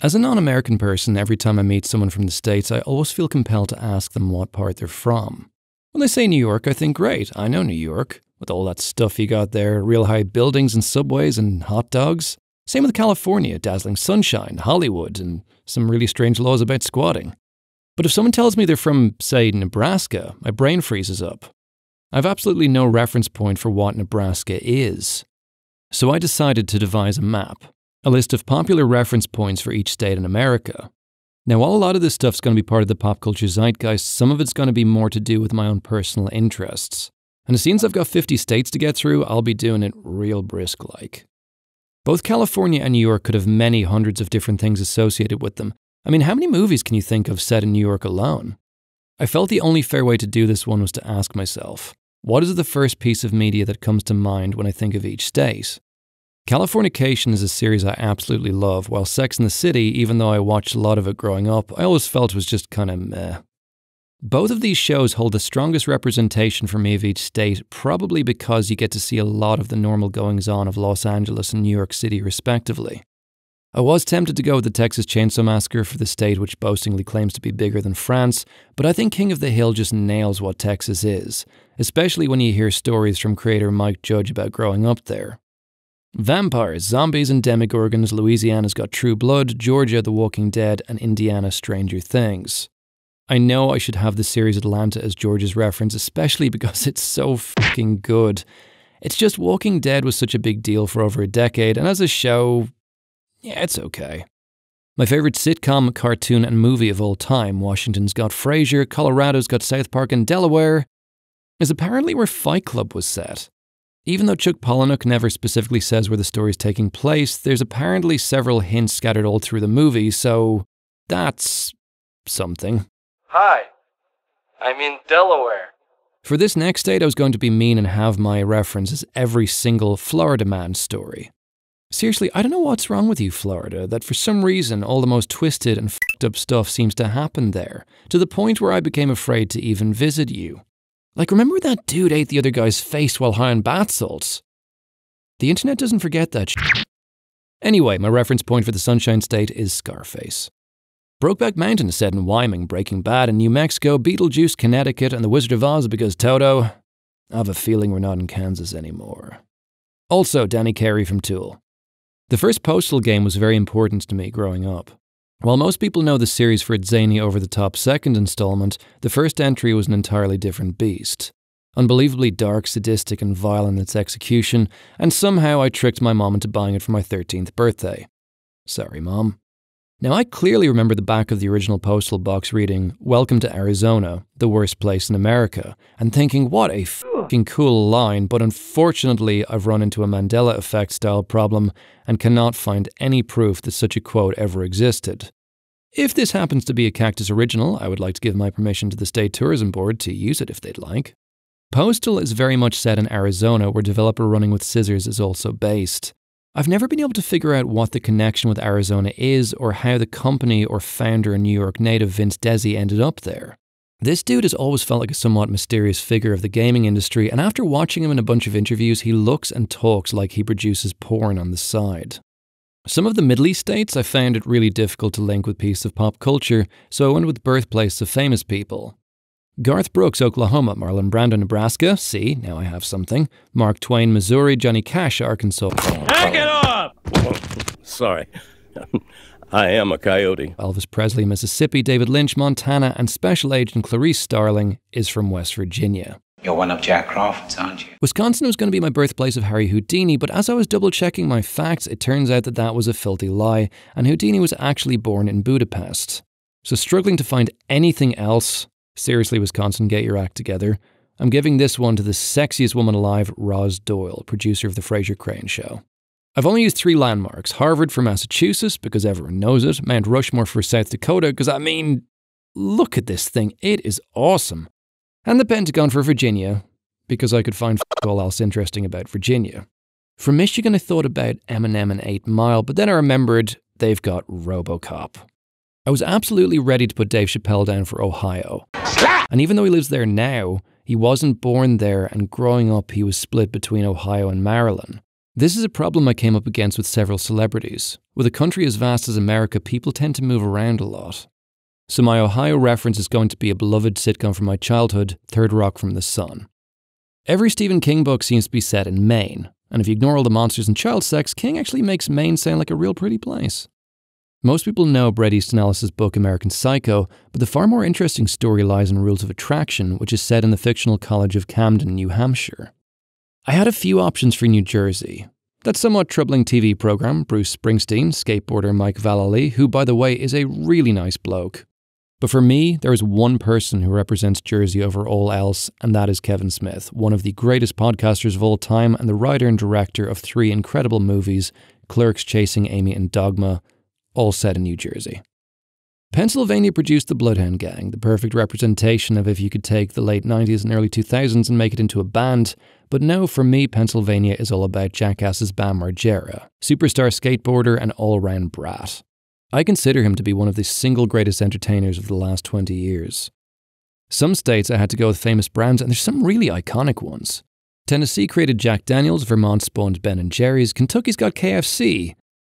As a non-American person, every time I meet someone from the States, I always feel compelled to ask them what part they're from. When they say New York, I think, great, I know New York, with all that stuff you got there, real high buildings and subways and hot dogs. Same with California, dazzling sunshine, Hollywood, and some really strange laws about squatting. But if someone tells me they're from, say, Nebraska, my brain freezes up. I have absolutely no reference point for what Nebraska is. So I decided to devise a map, a list of popular reference points for each state in America. Now, while a lot of this stuff's going to be part of the pop culture zeitgeist, some of it's going to be more to do with my own personal interests. And since I've got 50 states to get through, I'll be doing it real brisk-like. Both California and New York could have many hundreds of different things associated with them. I mean, how many movies can you think of set in New York alone? I felt the only fair way to do this one was to ask myself, what is the first piece of media that comes to mind when I think of each state? Californication is a series I absolutely love, while Sex and the City, even though I watched a lot of it growing up, I always felt was just kind of meh. Both of these shows hold the strongest representation for me of each state, probably because you get to see a lot of the normal goings-on of Los Angeles and New York City respectively. I was tempted to go with the Texas Chainsaw Massacre for the state which boastingly claims to be bigger than France, but I think King of the Hill just nails what Texas is, especially when you hear stories from creator Mike Judge about growing up there. Vampires, zombies and demogorgons, Louisiana's got True Blood, Georgia, The Walking Dead, and Indiana, Stranger Things. I know I should have the series Atlanta as George's reference, especially because it's so fucking good. It's just Walking Dead was such a big deal for over a decade, and as a show, yeah, it's okay. My favorite sitcom, cartoon, and movie of all time, Washington's got Frasier, Colorado's got South Park, and Delaware, is apparently where Fight Club was set. Even though Chuck Palahniuk never specifically says where the story's taking place, there's apparently several hints scattered all through the movie, so that's something. Hi, I'm in Delaware. For this next state, I was going to be mean and have my reference as every single Florida man story. Seriously, I don't know what's wrong with you, Florida, that for some reason all the most twisted and fucked up stuff seems to happen there, to the point where I became afraid to even visit you. Like, remember that dude ate the other guy's face while high on bath salts? The internet doesn't forget that shit. Anyway, my reference point for the Sunshine State is Scarface. Brokeback Mountain is set in Wyoming, Breaking Bad in New Mexico, Beetlejuice, Connecticut, and The Wizard of Oz because Toto. I have a feeling we're not in Kansas anymore. Also, Danny Carey from Tool. The first Postal game was very important to me growing up. While most people know the series for its zany over-the-top second installment, the first entry was an entirely different beast. Unbelievably dark, sadistic, and vile in its execution, and somehow I tricked my mom into buying it for my 13th birthday. Sorry, Mom. Now, I clearly remember the back of the original Postal box reading, "Welcome to Arizona, the worst place in America," and thinking, what a fucking cool line, but unfortunately I've run into a Mandela effect style problem and cannot find any proof that such a quote ever existed. If this happens to be a Cactus original, I would like to give my permission to the State Tourism Board to use it if they'd like. Postal is very much set in Arizona, where developer Running with Scissors is also based. I've never been able to figure out what the connection with Arizona is or how the company or founder and New York native Vince Desi ended up there. This dude has always felt like a somewhat mysterious figure of the gaming industry, and after watching him in a bunch of interviews, he looks and talks like he produces porn on the side. Some of the Middle East states I found it really difficult to link with pieces of pop culture, so I went with birthplace of famous people. Garth Brooks, Oklahoma, Marlon Brando, Nebraska, see, now I have something. Mark Twain, Missouri, Johnny Cash, Arkansas. Hang it up! Sorry, I am a coyote. Elvis Presley, Mississippi, David Lynch, Montana, and Special Agent Clarice Starling is from West Virginia. You're one of Jack Crawford's, aren't you? Wisconsin was going to be my birthplace of Harry Houdini, but as I was double-checking my facts, it turns out that that was a filthy lie, and Houdini was actually born in Budapest. So struggling to find anything else, seriously, Wisconsin, get your act together. I'm giving this one to the sexiest woman alive, Roz Doyle, producer of The Fraser Crane Show. I've only used 3 landmarks. Harvard for Massachusetts, because everyone knows it. Mount Rushmore for South Dakota, because I mean, look at this thing. It is awesome. And the Pentagon for Virginia, because I could find all else interesting about Virginia. For Michigan, I thought about Eminem and 8 Mile, but then I remembered they've got RoboCop. I was absolutely ready to put Dave Chappelle down for Ohio. And even though he lives there now, he wasn't born there, and growing up he was split between Ohio and Maryland. This is a problem I came up against with several celebrities. With a country as vast as America, people tend to move around a lot. So my Ohio reference is going to be a beloved sitcom from my childhood, Third Rock from the Sun. Every Stephen King book seems to be set in Maine, and if you ignore all the monsters and child sex, King actually makes Maine sound like a real pretty place. Most people know Bret Easton Ellis's book American Psycho, but the far more interesting story lies in Rules of Attraction, which is set in the fictional college of Camden, New Hampshire. I had a few options for New Jersey. That somewhat troubling TV program, Bruce Springsteen, skateboarder Mike Vallely, who by the way is a really nice bloke. But for me, there is one person who represents Jersey over all else, and that is Kevin Smith, one of the greatest podcasters of all time and the writer and director of 3 incredible movies, Clerks, Chasing Amy and Dogma, all set in New Jersey. Pennsylvania produced the Bloodhound Gang, the perfect representation of if you could take the late 90s and early 2000s and make it into a band, but no, for me, Pennsylvania is all about Jackass's Bam Margera, superstar skateboarder and all-around brat. I consider him to be one of the single greatest entertainers of the last 20 years. Some states I had to go with famous brands, and there's some really iconic ones. Tennessee created Jack Daniels, Vermont spawned Ben & Jerry's, Kentucky's got KFC,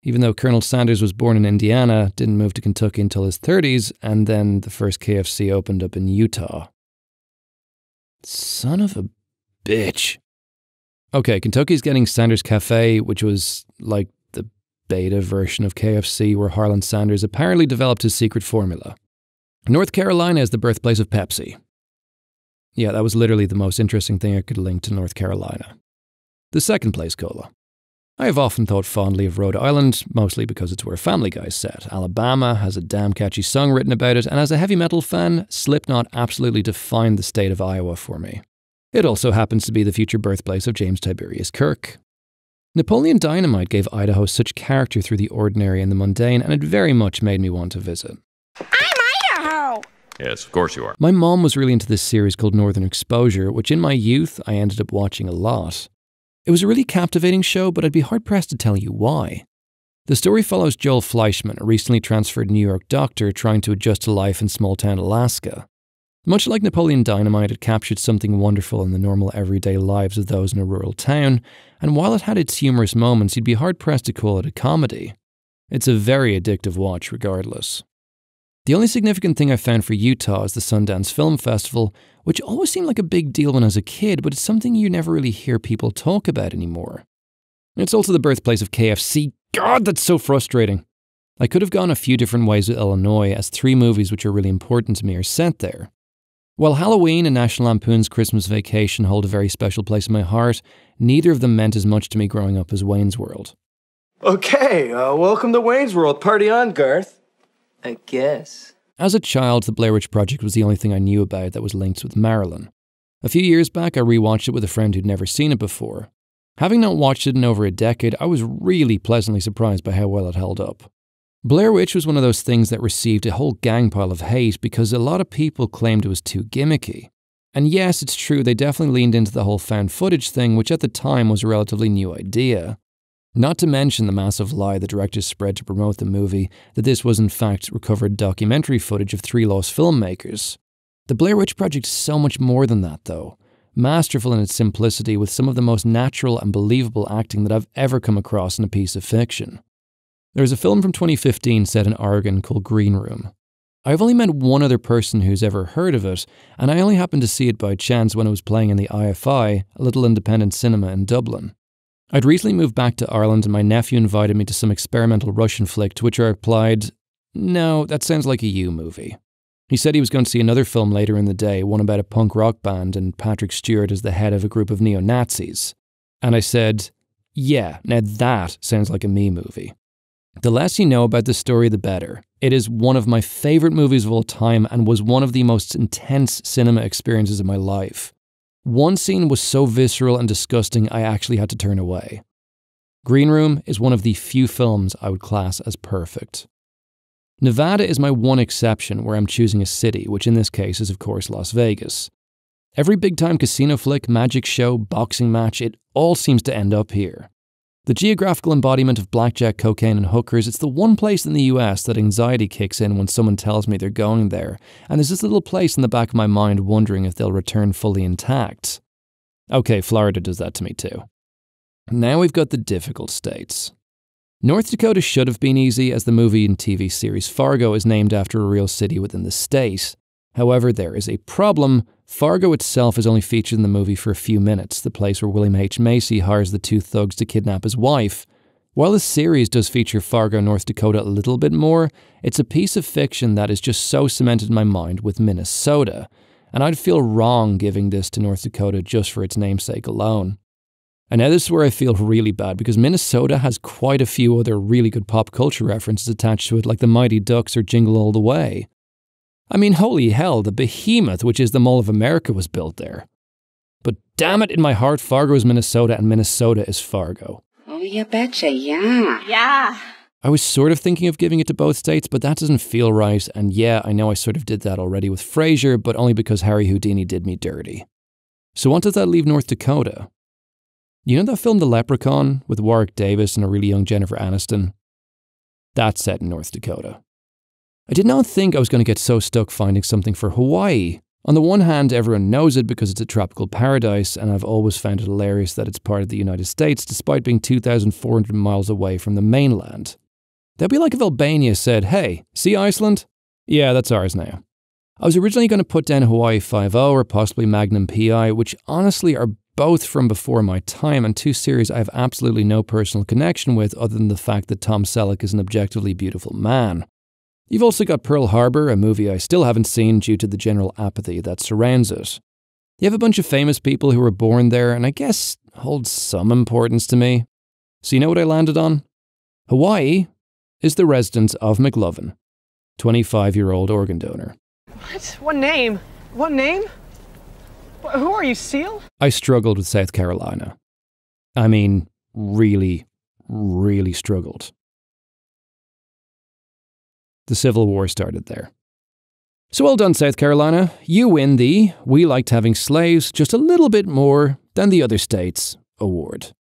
even though Colonel Sanders was born in Indiana, didn't move to Kentucky until his 30s, and then the first KFC opened up in Utah. Son of a bitch. Okay, Kentucky's getting Sanders Cafe, which was like the beta version of KFC where Harlan Sanders apparently developed his secret formula. North Carolina is the birthplace of Pepsi. Yeah, that was literally the most interesting thing I could link to North Carolina. The second place cola. I have often thought fondly of Rhode Island, mostly because it's where Family Guy's set. Alabama has a damn catchy song written about it, and as a heavy metal fan, Slipknot absolutely defined the state of Iowa for me. It also happens to be the future birthplace of James Tiberius Kirk. Napoleon Dynamite gave Idaho such character through the ordinary and the mundane, and it very much made me want to visit. I'm Idaho! Yes, of course you are. My mom was really into this series called Northern Exposure, which in my youth I ended up watching a lot. It was a really captivating show, but I'd be hard-pressed to tell you why. The story follows Joel Fleischman, a recently transferred New York doctor trying to adjust to life in small-town Alaska. Much like Napoleon Dynamite, it captured something wonderful in the normal everyday lives of those in a rural town, and while it had its humorous moments, you'd be hard-pressed to call it a comedy. It's a very addictive watch regardless. The only significant thing I found for Utah is the Sundance Film Festival, which always seemed like a big deal when I was a kid, but it's something you never really hear people talk about anymore. It's also the birthplace of KFC. God, that's so frustrating. I could have gone a few different ways with Illinois, as 3 movies which are really important to me are set there. While Halloween and National Lampoon's Christmas Vacation hold a very special place in my heart, neither of them meant as much to me growing up as Wayne's World. Okay, welcome to Wayne's World. Party on, Garth. I guess. As a child, the Blair Witch Project was the only thing I knew about that was linked with Marilyn. A few years back, I rewatched it with a friend who'd never seen it before. Having not watched it in over a decade, I was really pleasantly surprised by how well it held up. Blair Witch was one of those things that received a whole gang pile of hate because a lot of people claimed it was too gimmicky. And yes, it's true, they definitely leaned into the whole found footage thing, which at the time was a relatively new idea. Not to mention the massive lie the directors spread to promote the movie, that this was in fact recovered documentary footage of 3 lost filmmakers. The Blair Witch Project is so much more than that though. Masterful in its simplicity with some of the most natural and believable acting that I've ever come across in a piece of fiction. There's a film from 2015 set in Oregon called Green Room. I've only met one other person who's ever heard of it, and I only happened to see it by chance when it was playing in the IFI, a little independent cinema in Dublin. I'd recently moved back to Ireland and my nephew invited me to some experimental Russian flick, to which I replied, "No, that sounds like a you movie." He said he was going to see another film later in the day, one about a punk rock band and Patrick Stewart as the head of a group of neo-Nazis. And I said, "Yeah, now that sounds like a me movie." The less you know about the story, the better. It is one of my favourite movies of all time and was one of the most intense cinema experiences of my life. One scene was so visceral and disgusting I actually had to turn away. Green Room is one of the few films I would class as perfect. Nevada is my one exception where I'm choosing a city, which in this case is of course Las Vegas. Every big-time casino flick, magic show, boxing match, it all seems to end up here. The geographical embodiment of blackjack, cocaine and hookers, it's the one place in the US that anxiety kicks in when someone tells me they're going there, and there's this little place in the back of my mind wondering if they'll return fully intact. Okay, Florida does that to me too. Now we've got the difficult states. North Dakota should have been easy, as the movie and TV series Fargo is named after a real city within the state. However, there is a problem. Fargo itself is only featured in the movie for a few minutes, the place where William H. Macy hires the two thugs to kidnap his wife. While the series does feature Fargo, North Dakota a little bit more, it's a piece of fiction that is just so cemented in my mind with Minnesota, and I'd feel wrong giving this to North Dakota just for its namesake alone. And now this is where I feel really bad, because Minnesota has quite a few other really good pop culture references attached to it, like the Mighty Ducks or Jingle All the Way. I mean, holy hell, the behemoth which is the Mall of America was built there. But damn it, in my heart, Fargo is Minnesota and Minnesota is Fargo. Oh, you betcha, yeah. Yeah. I was sort of thinking of giving it to both states, but that doesn't feel right, and yeah, I know I sort of did that already with Frasier, but only because Harry Houdini did me dirty. So what does that leave North Dakota? You know that film The Leprechaun with Warwick Davis and a really young Jennifer Aniston? That's set in North Dakota. I did not think I was going to get so stuck finding something for Hawaii. On the one hand, everyone knows it because it's a tropical paradise, and I've always found it hilarious that it's part of the United States despite being 2,400 miles away from the mainland. That'd be like if Albania said, hey, see Iceland? Yeah, that's ours now. I was originally going to put down Hawaii 5-0 or possibly Magnum P.I., which honestly are both from before my time, and two series I have absolutely no personal connection with other than the fact that Tom Selleck is an objectively beautiful man. You've also got Pearl Harbor, a movie I still haven't seen due to the general apathy that surrounds it. You have a bunch of famous people who were born there, and I guess hold some importance to me. So you know what I landed on? Hawaii is the residence of McLovin, 25-year-old organ donor. What? What name? What name? Who are you, Seal? I struggled with South Carolina. I mean, really, really struggled. The Civil War started there. So well done, South Carolina. You win the "we liked having slaves just a little bit more than the other states" award.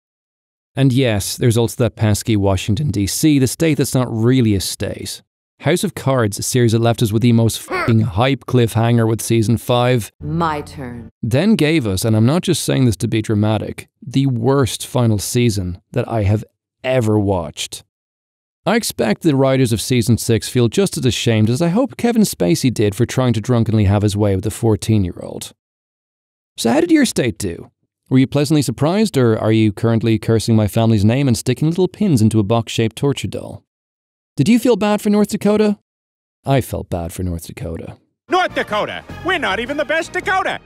And yes, there's also that pesky Washington, D.C., the state that's not really a state. House of Cards, a series that left us with the most f***ing hype cliffhanger with season 5. My turn. Then gave us, and I'm not just saying this to be dramatic, the worst final season that I have ever watched. I expect the writers of season 6 feel just as ashamed as I hope Kevin Spacey did for trying to drunkenly have his way with a 14-year-old. So how did your state do? Were you pleasantly surprised, or are you currently cursing my family's name and sticking little pins into a box-shaped torture doll? Did you feel bad for North Dakota? I felt bad for North Dakota. North Dakota! We're not even the best Dakota!